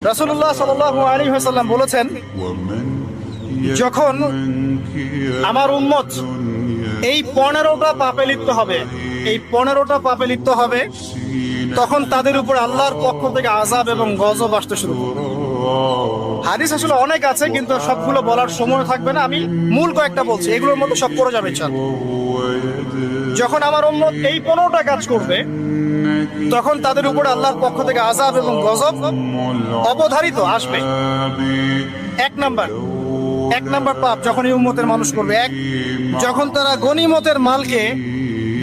রাসূলুল্লাহ সাল্লাল্লাহু আলাইহি ওয়াসাল্লাম বলেছেন, যখন আমার উম্মত এই 15টা পাপে লিপ্ত হবে, তখন তাদের উপর আল্লাহর পক্ষ থেকে আযাব এবং গজব আসতে শুরু করবে। হাদিস আসলে অনেক আছে, কিন্তু সবগুলো বলার সময় থাকবে না। আমি মূল কয়েকটা বলছি, এগুলোর মধ্যে সব পড়ে যাবে ইনশাআল্লাহ। যখন আমার উম্মত এই 15টা কাজ করবে, তখন তাদের উপর আল্লাহর পক্ষ থেকে আযাব এবং গজব অবধারিত আসবে। এক নাম্বার পাপ যখন এই উম্মতের মানুষ করবে, যখন তারা গনিমতের মালকে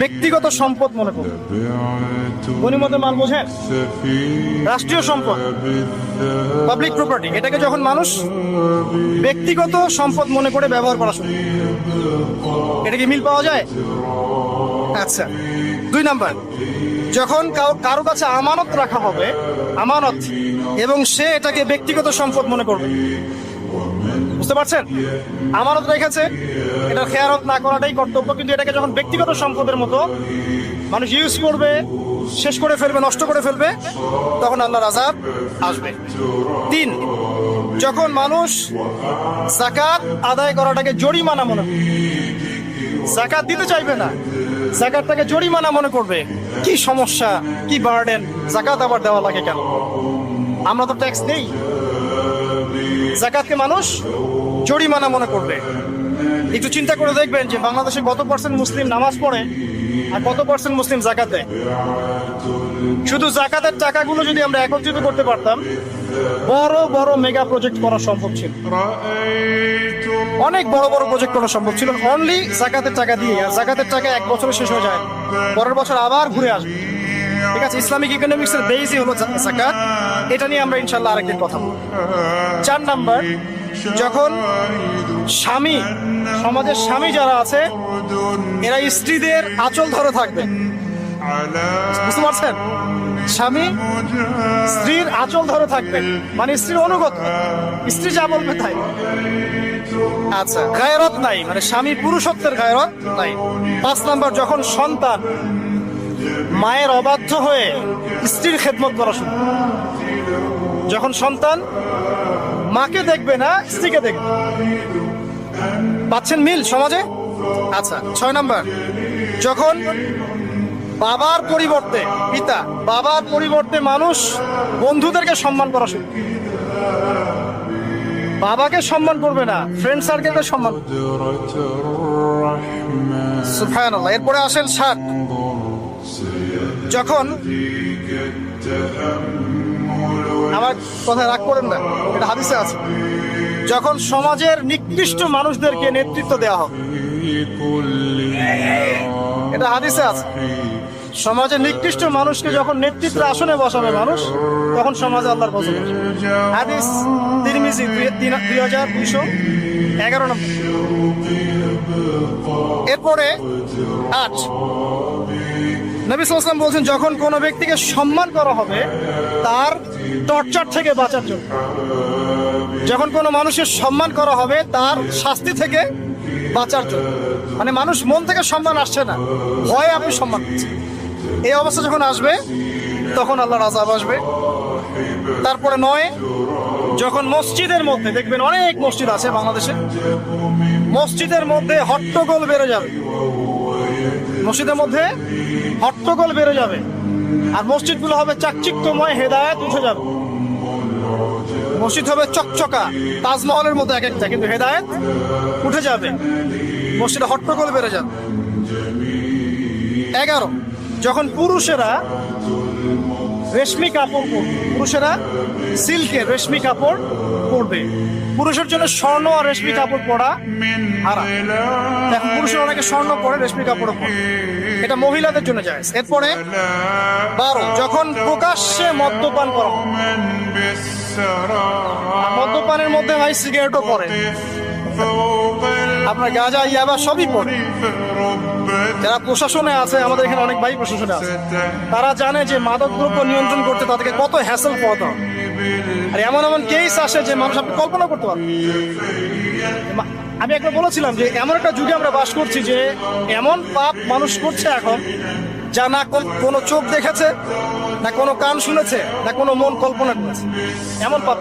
ব্যক্তিগত সম্পদ মনে করবে। গনিমতের মাল বোঝেন? রাষ্ট্রীয় সম্পদ, পাবলিক প্রপার্টি। এটাকে যখন মানুষ ব্যক্তিগত সম্পদ মনে করে ব্যবহার করা শুরু, এটা কি মিল পাওয়া যায়? আচ্ছা। 2 নাম্বার, যখন কারো কাছে আমানত রাখা হবে, আমানত, এবং সে এটাকে ব্যক্তিগত সম্পদ মনে করবে। বুঝতে পারছেন? আমানত রেখেছে, এটা খেয়ানত না করাটাই কর্তব্য, কিন্তু এটাকে যখন ব্যক্তিগত সম্পদের মতো মানুষ ইউজ করবে, শেষ করে ফেলবে, নষ্ট করে ফেলবে, তখন আল্লাহর আযাব আসবে। 3, যখন মানুষ যাকাত আদায় করাটাকে জরিমানা মনে করবে, যাকাত দিতে চাইবে না, যাকাতটাকে জরিমানা মনে করবে। কি সমস্যা, কি বার্ডেন, যাকাত আবার দেওয়া লাগে কেন? আমরা তো ট্যাক্স দেই। যাকাতকে মানুষ জরিমানা মনে করবে। একটু চিন্তা করে দেখবেন যে বাংলাদেশে কত পার্সেন্ট মুসলিম নামাজ পড়ে আর কত পার্সেন্ট মুসলিম যাকাত দেয়। শুধু যাকাতের টাকাগুলো যদি আমরা একত্রিত করতে পারতাম, বড় বড় মেগা প্রজেক্ট করা সম্ভব ছিল। অনেক বড় বড় প্রজেক্ট করা সম্ভব ছিল অনলি যাকাতের টাকা দিয়ে। আর যাকাতের টাকা 1 বছরে শেষ হয়ে যায়, পরের বছর আবার ঘুরে আসবে। ঠিক আছে, ইসলামিক ইকোনমিক্সের বেসই হলো যাকাত। এটা নিয়ে আমরা ইনশাআল্লাহ আরেকদিন কথা বলবো। 4 নাম্বার, যখন স্বামী, সমাজের স্বামী যারা আছে, এরা স্ত্রীদের আঁচল ধরে থাকবে। বুঝতে পারছেন? স্বামী স্ত্রীর আঁচল ধরে থাকবে, মানে স্ত্রীর অনুগত, স্ত্রী যা বলবে তাই। আচ্ছা, গায়রত নাই, মানে স্বামী পুরুষত্বের গায়রত নাই। 5 নাম্বার, যখন সন্তান মায়ের অবাধ্য হয়ে স্ত্রীর খেদমত করা শুরু, যখন সন্তান মাকে দেখবে না, স্ত্রীকে দেখবে। পাচ্ছেন মিল সমাজে? আচ্ছা। 6 নাম্বার, যখন বাবার পরিবর্তে, বাবার পরিবর্তে মানুষ বন্ধুদেরকে সম্মান করা শুরু, বাবাকে সম্মান করবে না, ফ্রেন্ড সার্কেলকে সম্মান। সুবহানাল্লাহ। এরপরে আসেন 7, যখন, আমার কথা রাগ করেন না, এটা হাদিসে আছে, যখন সমাজের নিকৃষ্ট মানুষদেরকে নেতৃত্ব দেওয়া হবে। এটা হাদিসে আছে, সমাজের নিকৃষ্ট মানুষকে যখন নেতৃত্বের আসনে বসাবে মানুষ, তখন সমাজে আল্লাহর গজব আসবে। হাদিস তিরমিজি 2211 নম্বর। এরপরে 8, নবী সাল্লাল্লাহু আলাইহি ওয়াসাল্লাম বলছেন, যখন কোনো ব্যক্তিকে সম্মান করা হবে তার টর্চার থেকে বাঁচার জন্য। যখন কোনো মানুষের সম্মান করা হবে তার শাস্তি থেকে বাঁচার জন্য, মানে মানুষ মন থেকে সম্মান আসছে না, ভয়ে আপনি সম্মান করছেন। এই অবস্থা যখন আসবে, তখন আল্লাহর আযাব আসবে। তারপরে 9, যখন মসজিদের মধ্যে, দেখবেন অনেক মসজিদ আছে বাংলাদেশে, মসজিদের মধ্যে হট্টগোল বেড়ে যাবে, মসজিদের মধ্যে হট্টগোল বেড়ে যাবে, আর মসজিদগুলো হবে চাকচিক্যময়, হেদায়েত উঠে যাবে। মসজিদ হবে চকচকা, তাজমহলের মতো এক একটা, কিন্তু হেদায়েত উঠে যাবে, মসজিদে হট্টগোল বেড়ে যাবে। 11, যখন পুরুষেরা রেশমি কাপড় পরবে, পুরুষেরা সিল্কের রেশমি কাপড় পরবে। পুরুষের জন্য স্বর্ণ আর রেশমি কাপড় পরা হারাম। এখন পুরুষের অনেকে স্বর্ণ পরে, রেশমি কাপড় পরে, এটা মহিলাদের জন্য জায়েজ। এরপরে 12, যখন প্রকাশ্যে মদ্যপান করা হবে। মদ্যপানের মধ্যে ভাই সিগারেটও পড়ে, আপনার গাঁজা, ইয়াবা সবই পড়ে। যারা প্রশাসনে আছে, আমাদের এখানে অনেক ভাই প্রশাসনে আছে, তারা জানে যে মাদকদ্রব্য নিয়ন্ত্রণ করতে তাদেরকে কত হ্যাসেল পোহাতে হবে। আর এমন এমন কেস আসে যে মানুষ আপনি কল্পনা করতে পারবেন। আমি একবার বলেছিলাম যে এমন একটা যুগে আমরা বাস করছি যে এমন পাপ মানুষ করছে এখন যা না কোনো চোখ দেখেছে, না কোনো কান শুনেছে, না কোনো মন কল্পনা করেছে, এমন পাপ